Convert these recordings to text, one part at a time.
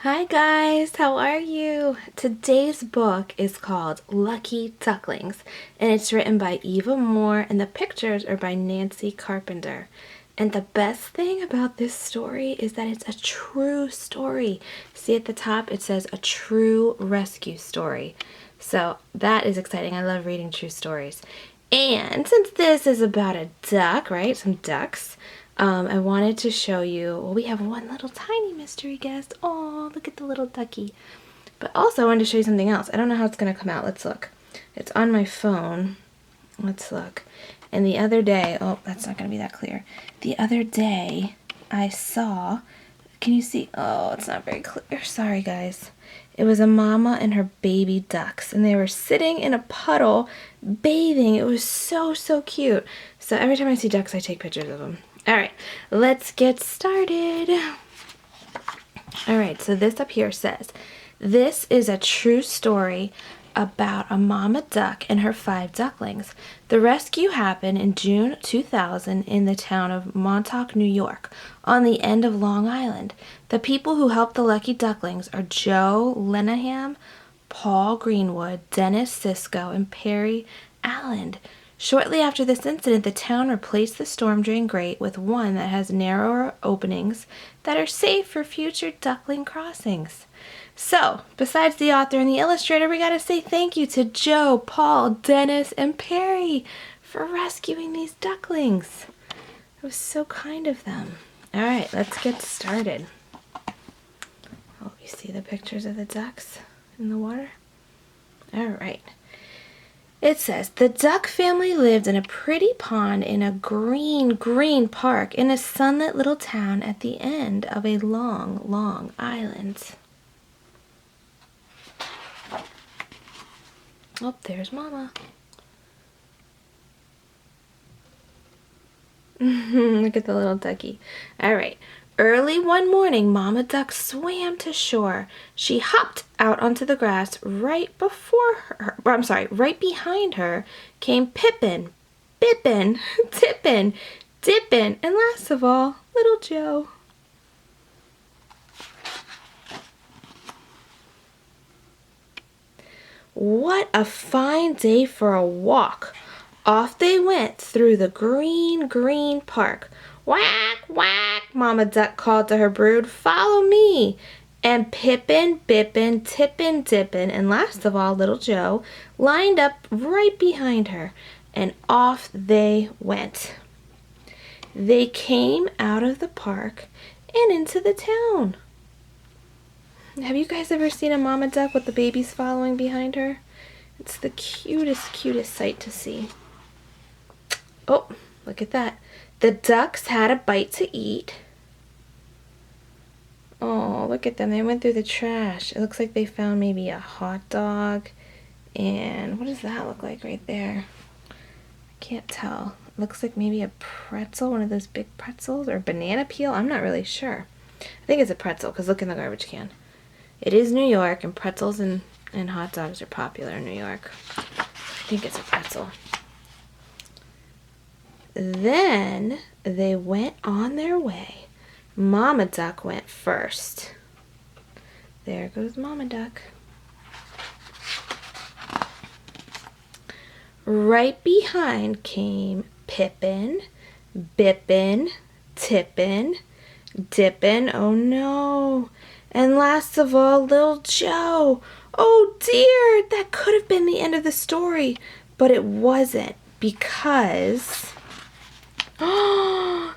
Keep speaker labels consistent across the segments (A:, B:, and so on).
A: Hi guys, how are you? Today's book is called Lucky Ducklings, and it's written by Eva Moore, and the pictures are by Nancy Carpenter. And the best thing about this story is that it's a true story. See at the top it says a true rescue story. So that is exciting. I love reading true stories. And since this is about a duck, right? Some ducks. I wanted to show you, well, we have one little tiny mystery guest. Oh, look at the little ducky. But also I wanted to show you something else. I don't know how it's going to come out. Let's look. It's on my phone. Let's look. And the other day, oh, that's not going to be that clear. The other day I saw, can you see? Oh, it's not very clear. Sorry, guys. It was a mama and her baby ducks, and they were sitting in a puddle bathing. It was so, so cute. So every time I see ducks, I take pictures of them. All right, let's get started. All right, so this up here says, this is a true story about a mama duck and her 5 ducklings. The rescue happened in June 2000 in the town of Montauk, New York, on the end of Long Island. The people who helped the Lucky Ducklings are Joe Lenaham, Paul Greenwood, Dennis Cisco, and Perry Allen. Shortly after this incident, the town replaced the storm drain grate with one that has narrower openings that are safe for future duckling crossings. So, besides the author and the illustrator, we gotta say thank you to Joe, Paul, Dennis, and Perry for rescuing these ducklings. It was so kind of them. All right, let's get started. Oh, you see the pictures of the ducks in the water? All right. It says, the duck family lived in a pretty pond in a green, green park in a sunlit little town at the end of a long, long island. Oh, there's Mama. Look at the little ducky. All right. Early one morning, Mama Duck swam to shore. She hopped out onto the grass. Right behind her came Pippin, Bippin, Tippin, Dippin, and last of all, little Joe. What a fine day for a walk. Off they went through the green, green park. Whack, whack, Mama Duck called to her brood, follow me. And Pippin, Bippin, Tippin, Dippin, and last of all, little Joe, lined up right behind her, and off they went. They came out of the park and into the town. Have you guys ever seen a mama duck with the babies following behind her? It's the cutest, cutest sight to see. Oh, look at that. The ducks had a bite to eat. Oh, look at them. They went through the trash. It looks like they found maybe a hot dog. And what does that look like right there? I can't tell. It looks like maybe a pretzel, one of those big pretzels, or banana peel. I'm not really sure. I think it's a pretzel because look in the garbage can. It is New York, and pretzels and hot dogs are popular in New York. I think it's a pretzel. Then they went on their way. Mama Duck went first. There goes Mama Duck. Right behind came Pippin, Bippin, Tippin, Dippin, oh no, and last of all, little Joe. Oh dear, that could have been the end of the story, but it wasn't, because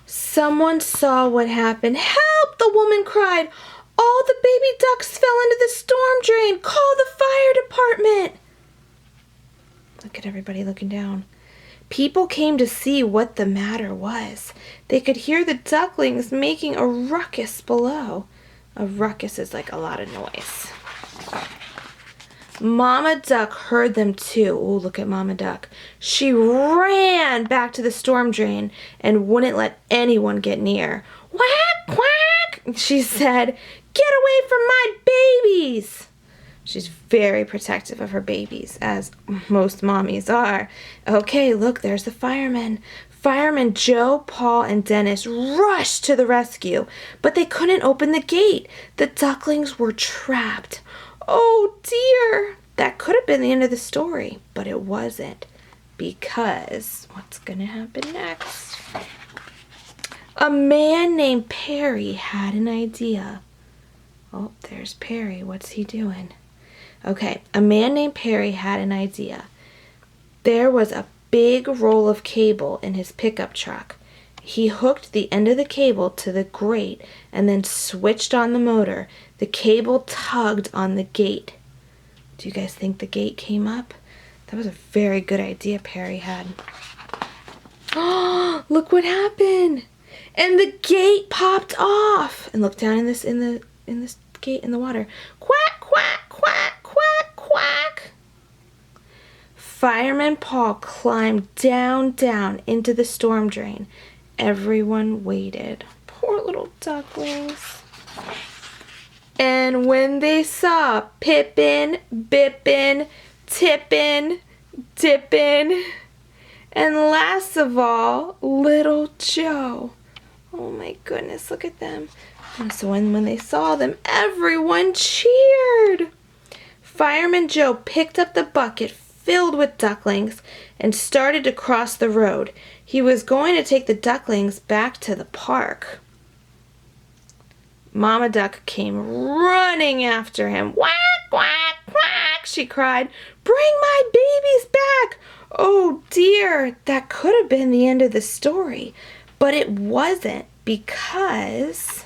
A: someone saw what happened. Help, the woman cried. All the baby ducks fell into the storm drain. Call the fire department. Look at everybody looking down. People came to see what the matter was. They could hear the ducklings making a ruckus below. A ruckus is like a lot of noise. Mama Duck heard them too. Oh, look at Mama Duck. She ran back to the storm drain and wouldn't let anyone get near. Quack, quack, she said. Get away from my babies. She's very protective of her babies, as most mommies are. Okay, look, there's the firemen. Firemen Joe, Paul, and Dennis rushed to the rescue, but they couldn't open the gate. The ducklings were trapped. Oh dear! That could have been the end of the story, but it wasn't. Because what's going to happen next? A man named Perry had an idea. Oh, there's Perry. What's he doing? Okay, a man named Perry had an idea. There was a big roll of cable in his pickup truck. He hooked the end of the cable to the grate and then switched on the motor. The cable tugged on the gate. Do you guys think the gate came up? That was a very good idea Perry had. Oh, look what happened! And the gate popped off. And look down in this gate in the water. Quack, quack, quack, quack, quack. Fireman Paul climbed down into the storm drain. Everyone waited. Poor little ducklings. And when they saw Pippin, Bippin, Tippin, Dippin, and last of all, little Joe. Oh my goodness, look at them. And so when they saw them, everyone cheered. Fireman Joe picked up the bucket filled with ducklings and started to cross the road. He was going to take the ducklings back to the park. Mama Duck came running after him. Quack, quack, quack, she cried. Bring my babies back! Oh dear, that could have been the end of the story. But it wasn't, because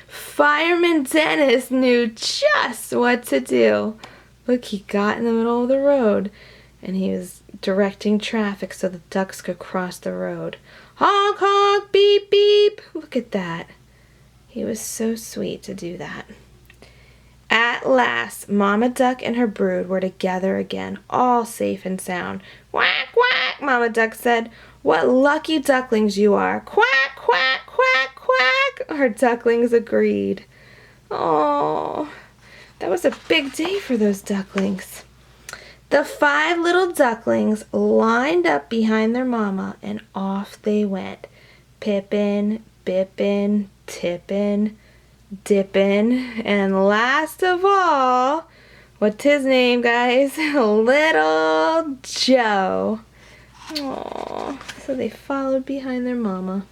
A: Fireman Dennis knew just what to do. Look, he got in the middle of the road and he was directing traffic so the ducks could cross the road. Honk, honk, beep, beep. Look at that. He was so sweet to do that. At last, Mama Duck and her brood were together again, all safe and sound. Quack, quack, Mama Duck said. What lucky ducklings you are. Quack, quack, quack, quack. Her ducklings agreed. Oh, that was a big day for those ducklings. The 5 little ducklings lined up behind their mama, and off they went. Pippin, Bippin, Tippin, Dippin, and last of all, what's his name, guys? Little Joe. Aww. So they followed behind their mama.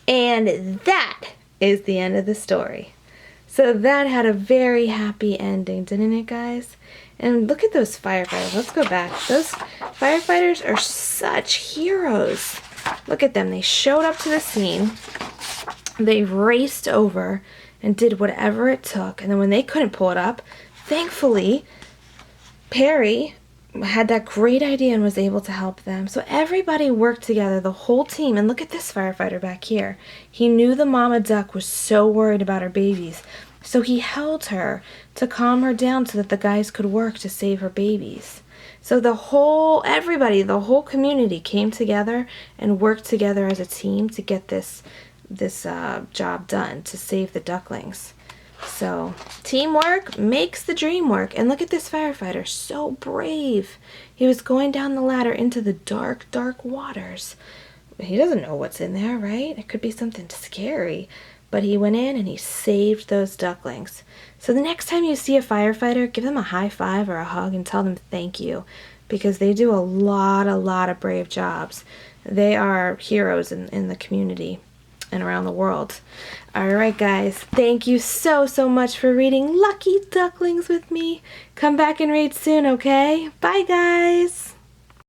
A: And that is the end of the story. So that had a very happy ending, didn't it, guys? And look at those firefighters. Let's go back. Those firefighters are such heroes. Look at them. They showed up to the scene. They raced over and did whatever it took. And then when they couldn't pull it up, thankfully, Perry had that great idea and was able to help them. So everybody worked together, the whole team. And look at this firefighter back here. He knew the mama duck was so worried about her babies. So he held her to calm her down so that the guys could work to save her babies. So the whole community came together and worked together as a team to get this job done, to save the ducklings. So teamwork makes the dream work. And look at this firefighter, so brave. He was going down the ladder into the dark, dark waters. He doesn't know what's in there, right? It could be something scary. But he went in and he saved those ducklings. So the next time you see a firefighter, give them a high five or a hug and tell them thank you, because they do a lot of brave jobs. They are heroes in the community and around the world. Alright guys, thank you so much for reading Lucky Ducklings with me. Come back and read soon, okay? Bye guys!